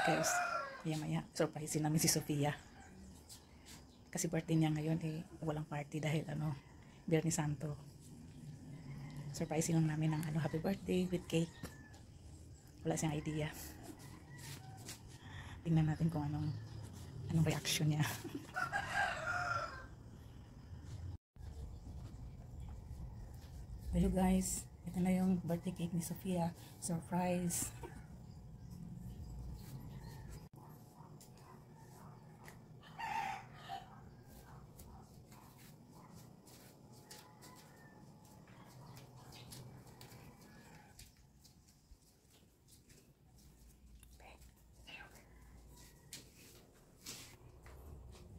guys. Maya surprise namin si Sofia. Kasi birthday niya ngayon walang party dahil Biyernes Santo. Surprise lang namin ng happy birthday with cake. Wala siyang idea. Tingnan natin kung anong reaction niya. Hello guys, ito na yung birthday cake ni Sofia. Surprise!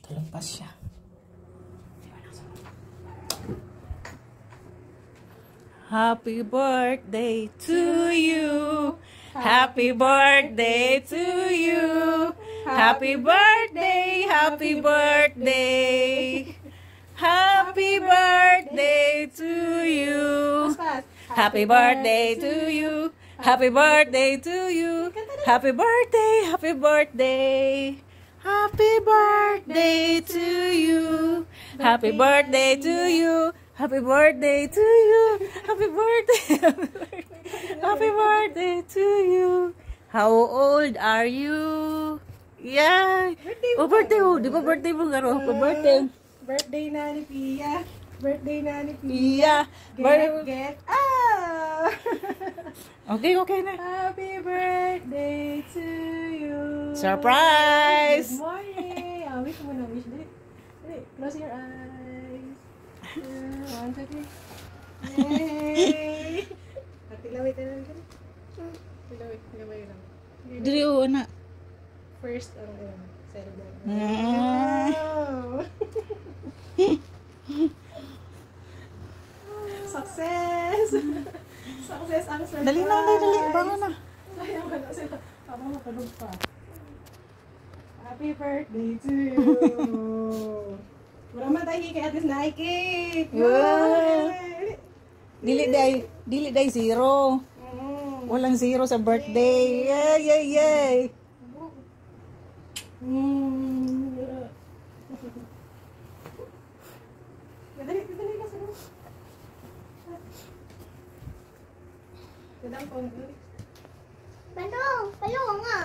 Lampas siya. Happy birthday to you. Happy birthday to you. Happy birthday, happy birthday. Happy birthday to you. Happy birthday to you. Happy birthday to you. Happy birthday, happy birthday. Happy birthday to you. Happy birthday to you. Happy birthday to you. Happy birthday. Happy birthday to you. How old are you? Yeah. Birthday mo. Di ba birthday mo garo? Birthday. Birthday na ni Pia. Birthday na ni Pia. Get. Okay na. Happy birthday to you. Surprise! Good morning. Wish mo na, wish. Dali. Close your eyes. 1, 2, 3. Yay! Tilawit na lang. Tilawit. Gamay lang. Dili anak. First, celebrate. Success! Success ang surprise! Dali na. Bangon na. Sayang wala sila. Habang makalog pa. Happy birthday to you! Wala man tayo kay Atis na cake! Wow! Dili day zero. Walang zero sa birthday. Yay! Dali ka sa loob. Kadang pang. Balong nga.